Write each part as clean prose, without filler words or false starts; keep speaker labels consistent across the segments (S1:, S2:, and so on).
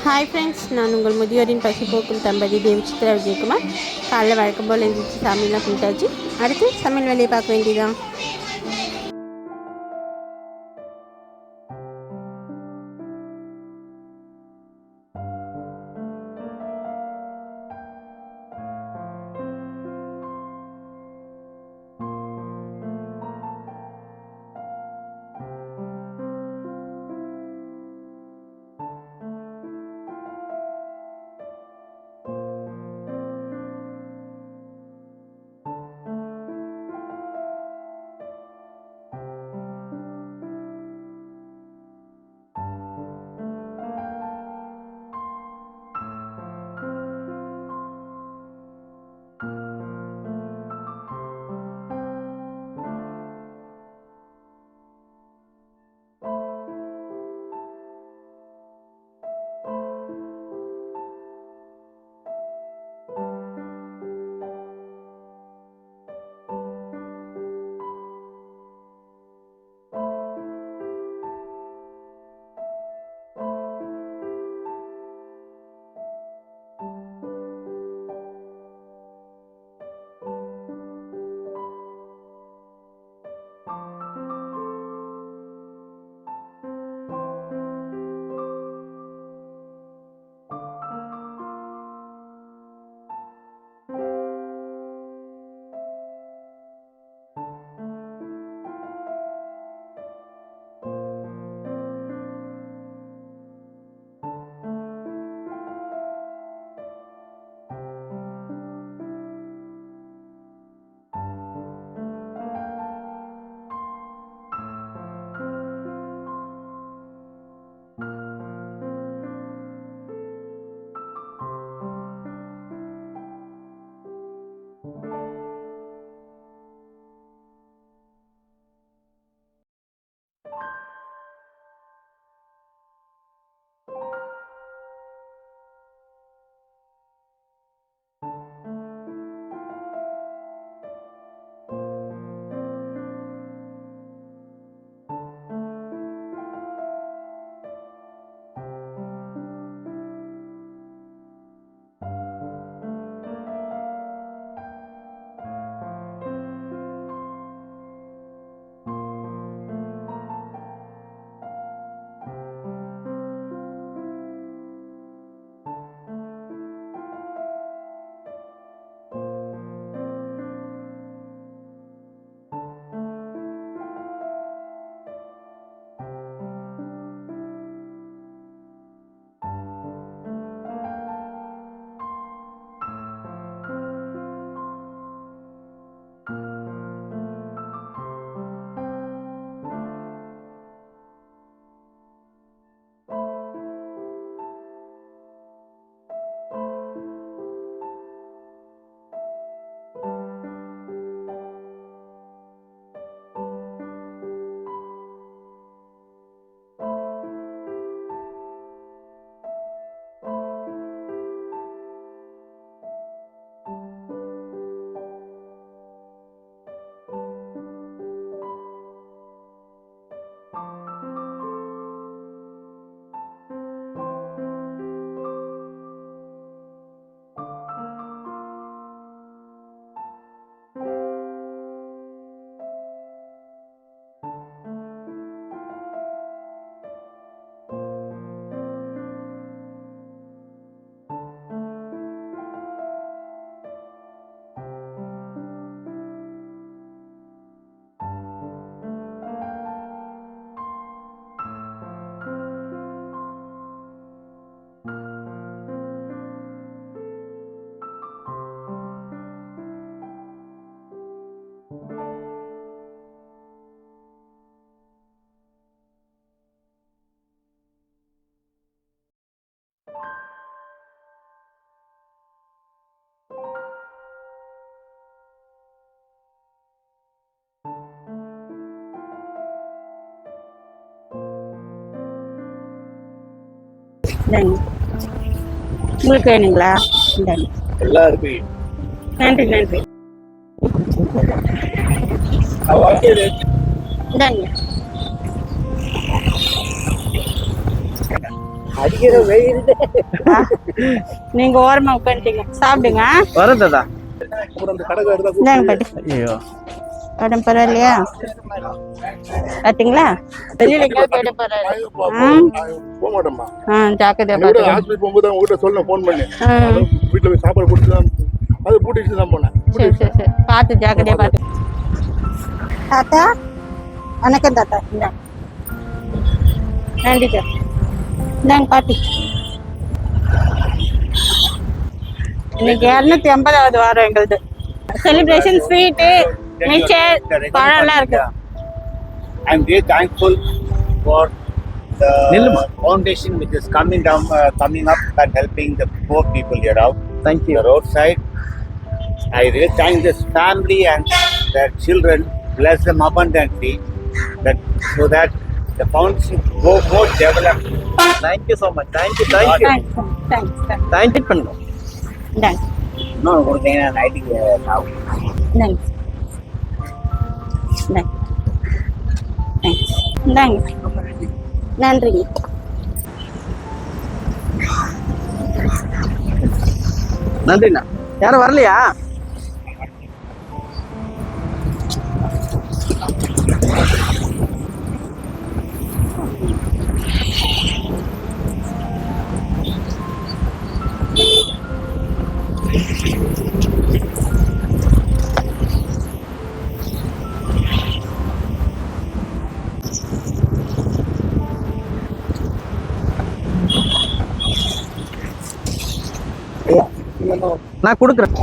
S1: Hi friends, நான் உங்கள் முதியோரின் பசி போக்கும் தம்பதி தேவச்சித்ரா விஜயகுமார். காலைல வழக்கம் போல் எழுந்திரிச்சு சாமியெல்லாம் கும்பிட்டாச்சு. அடுத்து சமையல் வேலையை பார்க்க வேண்டியதான். உங்களுக்கு வேணுங்களா? நன்றி நன்றி. இந்தாங்க.
S2: அடிக்கிற வெயில்
S1: நீங்க ஓரமா உட்காந்துட்டீங்க, சாப்பிடுங்க.
S3: வரேன் தாத்தா.
S1: இந்தாங்க பாட்டி.
S3: ஐயோ
S1: உடம்பு பரவாயில்லையா? பாத்தீங்களா, வெளியில எங்கேயாவது போயிட போறாரு.
S2: போக மாட்டோம்மா.
S1: ஜாக்கிரதையா பாத்துக்கோங்க.
S2: ஹாஸ்பிட்டல் போகும்போது அவங்க வீட்டுல சொல்ல போன் பண்ணி வீட்டுல போய் சாப்பாடு கொடுத்து தான் அது பூட்டிட்டு தான் போனேன்.
S1: சரி சரி சரி, பார்த்து ஜாக்கிரதையா பார்த்து. தாத்தா வணக்கம் தாத்தா. இந்தாங்க. நன்றி சார். இந்தாங்க பாட்டி. இன்னைக்கு 250வது வாரம் எங்களுது. செலிப்ரேஷன் ஸ்வீட்டு, மிச்சர், பழம்லாம் இருக்கு.
S4: I'm very thankful for the foundation which is coming up and helping the poor people here out.
S3: Thank you.
S4: The roadside. I really thank this family and their children. Bless them abundantly, so that the foundation go more developed.
S3: Thank you so much. Thank you. Thank you.
S1: Thanks.
S3: Thank you பண்ணுங்க.
S1: இந்தாங்க.
S4: No, கொடுத்தீங்கன்னா நைட்டுக்கு
S1: இந்தாங்க. இந்தாங்க. Thanks. இந்தாங்க. நன்றிங்க.
S3: நன்றிண்ணா. யாரும் வரலையா? நான் கொடுக்குறேன்.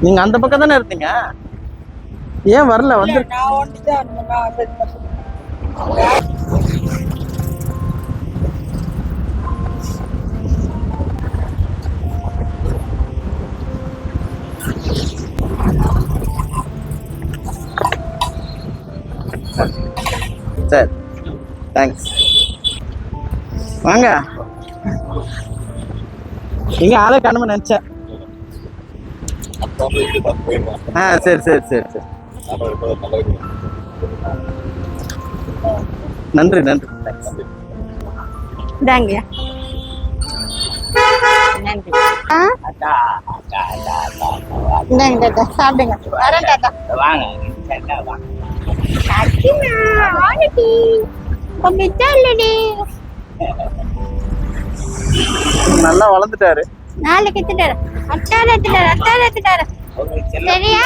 S3: நீங்க அந்த பக்கம் தானே இருந்தீங்க, ஏன் வரல? வந்து சரி, தேங்க்ஸ். வாங்க. எங்க ஆளே காணுமே நினைச்சேன். சரி சரி சரி சரி, நன்றி நன்றி.
S1: இந்தாங்கய்யா. நன்றி. இந்தாங்க தாத்தா, சாப்பிடுங்க. வரேன் தாத்தா.
S3: நல்லா வளர்ந்துட்டாரு.
S1: நாளைக்கு எடுத்துட்டாரு. அத்தாரு எடுத்துட்டாரு. அத்தாரு எடுத்துட்டாரு. சரியா?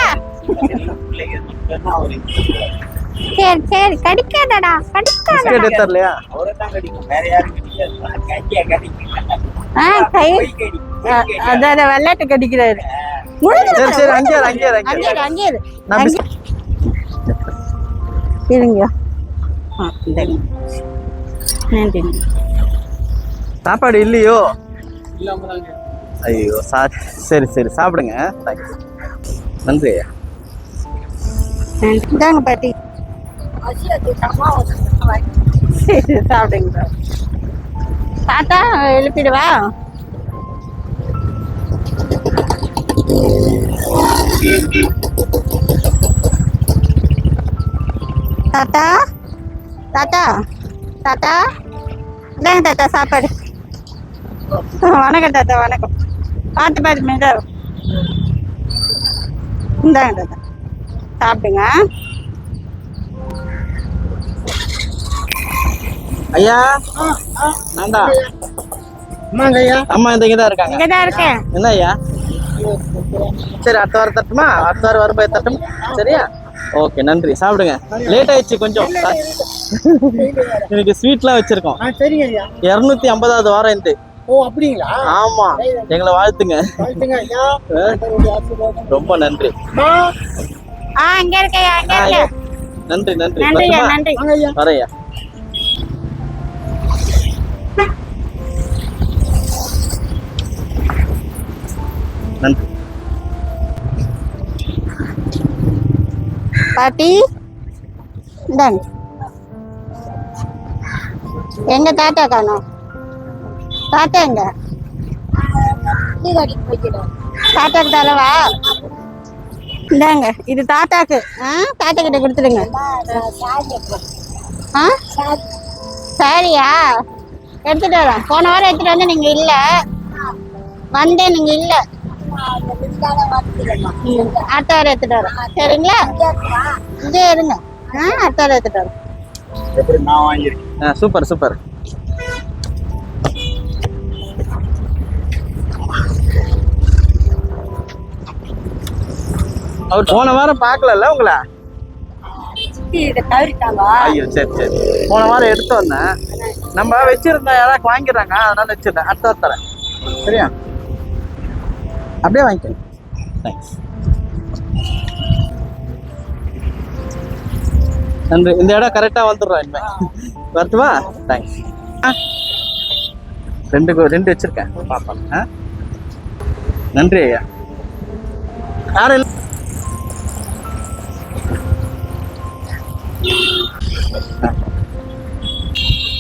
S1: சரி சரி, கடிக்காதடா, கடிக்காதடா.
S3: எடுத்துறலையா?
S1: அத வெள்ளாட்டு கடிக்கிறாரு.
S3: சரி சரி, அங்கே
S1: இருங்க. நன்றி.
S3: சாப்பாடு இல்லையோ? ஐயோ சாரி. சரி சரி, சாப்பிடுங்க. நன்றி.
S1: இந்தாங்க பாட்டி. சரி, சாப்பிடுங்க. தாத்தா எழுப்பிடுவா? தாத்தா தாத்தா தாத்தா, இந்தாங்க தாத்தா சாப்பாடு. வணக்கம் தாத்தா, வணக்கம். பார்த்து பார்த்து மேதா. இந்தாங்க தாத்தா, சாப்பிடுங்க.
S3: ஐயா நான்டா. அம்மா இந்த இங்கதான் இருக்காங்க.
S1: இங்கதான் இருக்கேன்.
S3: என்ன ஐயா? சரி, அடுத்த வாரம் தட்டுமா? அடுத்த வாரம் வரும்போது தட்டும். சரியா? ஓகே, நன்றி. சாப்பிடுங்க. லேட் ஆயிடுச்சு கொஞ்சம். இன்னைக்கு ஸ்வீட்லாம் வச்சிருக்கோம். 250வது வாரம் இந்த.
S2: ஓ அப்படிங்களா?
S3: ஆமா, எங்களை வாழ்த்துங்க. ரொம்ப நன்றி.
S1: இங்க இருக்கையா, இங்க இருக்க.
S3: நன்றி நன்றி.
S1: நன்றியா, நன்றி.
S3: வரையா. நன்றி
S1: பாட்டி. இந்தாங்க. எங்க தாத்தா காணோம்? தாத்தா எங்க? தாத்தாக்கு தரவா? இந்தாங்க, இது தாத்தாக்கு. தாத்தா கிட்ட கொடுத்துடுங்க. சாரியா? எடுத்துட்டு வரேன். போன வாரம் எடுத்துட்டு வந்து நீங்க இல்ல, வந்தேன் நீங்க இல்ல. அடுத்த வாரம் எடுத்துட்டு வரேன். சரிங்களா? இங்கே இருங்க. அடுத்த வாரம் எடுத்துட்டு வரேன்.
S4: எப்படி நான் வாங்கியிருக்கேன்.
S3: Super super. அவர் போன வாரம் பார்க்கல உங்களை? ஐயோ சரி சரி. போன வாரம் எடுத்து வந்தேன். நம்ம வச்சிருந்தா யாராவது வாங்கிடுறாங்க, அதனால வச்சிருந்தேன். அடுத்த வாரம் தரேன். சரியா? அப்படியே வாங்கிக்கோங்க. தேங்க்ஸ். நன்றி. இந்த இடம் கரெக்டாக வந்துடுறோம் இனிமே. வரட்டுமா? தேங்க்ஸ். ரெண்டு வச்சிருக்கேன் பார்ப்பேன். நன்றி ஐயா. யாரும் இல்லை.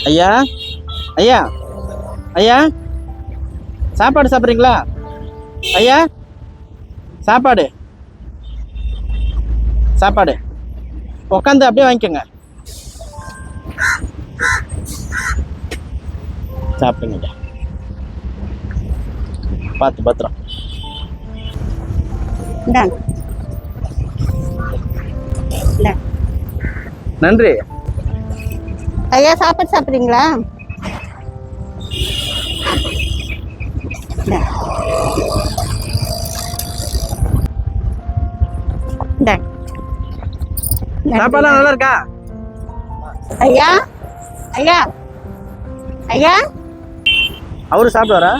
S3: ஐயா ஐயா ஐயா, சாப்பாடு சாப்பிட்றீங்களா? ஐயா சாப்பாடு சாப்பாடு உட்காந்து அப்படியே வாங்கிக்கோங்க. சாப்பிடுங்க. பார்த்து பத்திரம். நன்றி
S1: ஐயா. சாப்பாடு சாப்பிட்றீங்களா?
S3: சாப்பாடுலாம் நல்லா இருக்கா?
S1: ஐயா ஐயா ஐயா,
S3: அவரு சாப்பிடுவாரா?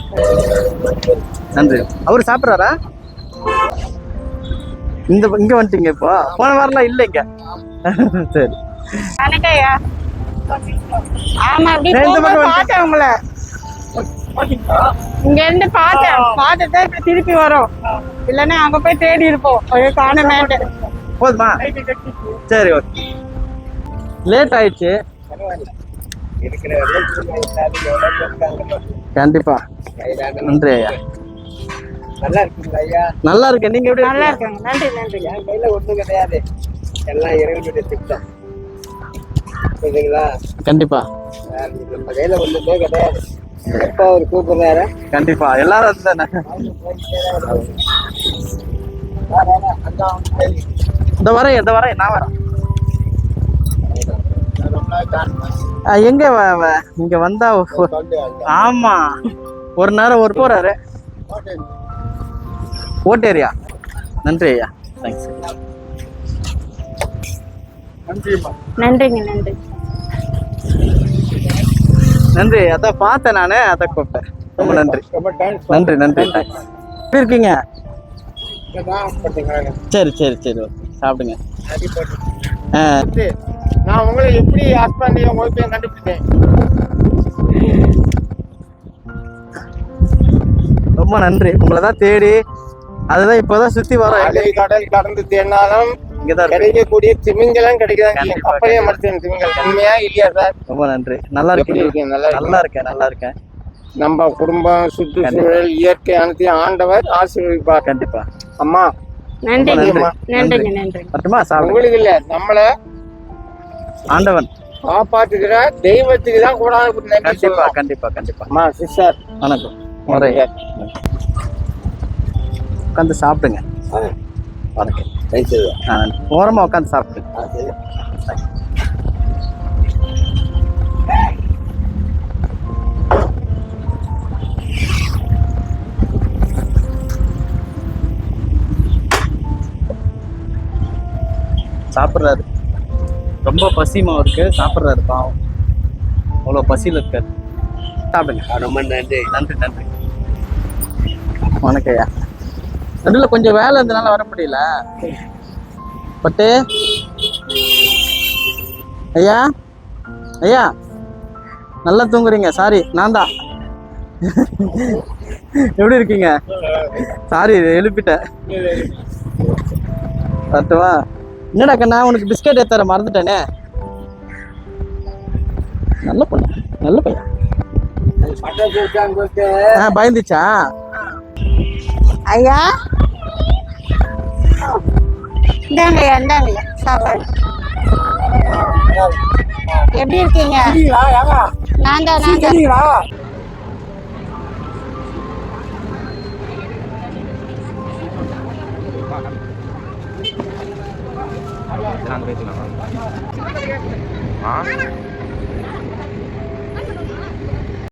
S3: நன்றி. அவரு சாப்பிட்றாரா? இங்க வந்துட்டீங்க இப்போ. போன வாரம்லாம் இல்லை இங்க. சரி.
S1: வணக்கம் ஐயா. ஆமா, பார்த்தேன் உங்களை. இங்க இருந்து பார்த்துட்டு இப்ப திருப்பி வரோம். இல்லன்னா அங்க போய் தேடி இருப்போம். காணமேட்டு.
S3: போதுமா? சரி ஓகே. லேட் ஆயிடுச்சு. கண்டிப்பா. நன்றி ஐயா.
S5: நல்லா இருக்குங்களா ஐயா?
S3: நல்லா இருக்கேன். நீங்க எப்படி?
S1: நல்லா இருக்காங்க. நன்றி நன்றி.
S5: என் கையில ஒண்ணும் கிடையாது, எல்லாம் இறைவனுடைய திட்டம். புரியுதுங்களா?
S3: கண்டிப்பா.
S5: நம்ம கையில ஒண்ணுமே கிடையாது. எப்ப அவர் கூப்பிடுறாரு?
S3: கண்டிப்பா. எல்லாரும் அதுதானே. இந்த வரேன் நான் வரேன். எங்க இங்க வந்தா ஆமா ஒரு நேரம் ஒரு போறாரு. ஓட்டேரியா. நன்றி ஐயா. தேங்க்ஸ்.
S1: நன்றிங்க. நன்றி
S3: நன்றி. அதான் பார்த்தேன் நானு, அதை கூப்பிட்டேன். ரொம்ப நன்றி. நன்றி நன்றி. தேங்க்ஸ். எப்படி இருக்கீங்க? சரி சரி சரி ஓகே. சாப்பிடுங்க.
S5: நான் உங்களை எப்படி ஹஸ்பண்டையும் ஒய்ஃபையும் கண்டுபிடிச்சேன்.
S3: ரொம்ப நன்றி. உங்களை தான் தேடி அதுதான் இப்போதான் சுத்தி வரோம்.
S5: கடல் கடந்து தேடினாலும் கிடைக்கக்கூடிய திமிங்கலம் கிடைக்குதாங்க. அப்பயே மறுத்தேன். திமிங்கலம் உண்மையா இல்லையா சார்?
S3: ரொம்ப நன்றி. நல்லா இருக்கேன். நல்லா இருக்கேன்.
S5: நம்ம குடும்பம், சுற்றுச்சூழல், இயற்கை அனைத்தையும் ஆண்டவர் ஆசீர்வதிப்பார்.
S3: கண்டிப்பா.
S5: அம்மா
S1: நன்றிங்க. நன்றி.
S3: மட்டுமா
S5: உங்களுக்கு இல்ல, நம்மள
S3: ஆண்டவன்
S5: காப்பாற்றுகிற தெய்வத்துக்கு தான் கூட.
S3: கண்டிப்பா கண்டிப்பா கண்டிப்பா.
S5: அம்மா சிஸ்டர்
S3: வணக்கம். முறையா உட்காந்து சாப்பிடுங்க. வணக்கம். ஓரமா உட்காந்து சாப்பிடுங்க. சாப்பிட்றாரு. ரொம்ப பசிமா இருக்கு. சாப்பிட்றாரு பாவம். அவ்வளோ பசியில் இருக்காரு. சாப்பிடுங்க.
S5: ரொம்ப நன்றி.
S3: நன்றி. வணக்கம் ஐயா. நடுவில் கொஞ்சம் வேலை இருந்தனால வர முடியல. பட்டு ஐயா நல்லா தூங்குறீங்க. சாரி, நான் தான். எப்படி இருக்கீங்க? சாரி எழுப்பிட்டேன். வரட்டுவா? என்னடா கண்ணா, உனக்கு பிஸ்கெட் ஏத்தர மறந்துட்டேனே. நல்ல பொண்ணு, நல்ல பையன். பயந்துச்சா?
S1: ஐயா இந்தாங்கய்யா சாப்பாடு. எப்படி இருக்கீங்க? நான் தான்
S6: நாங்கள் பேசிக்கலாம்.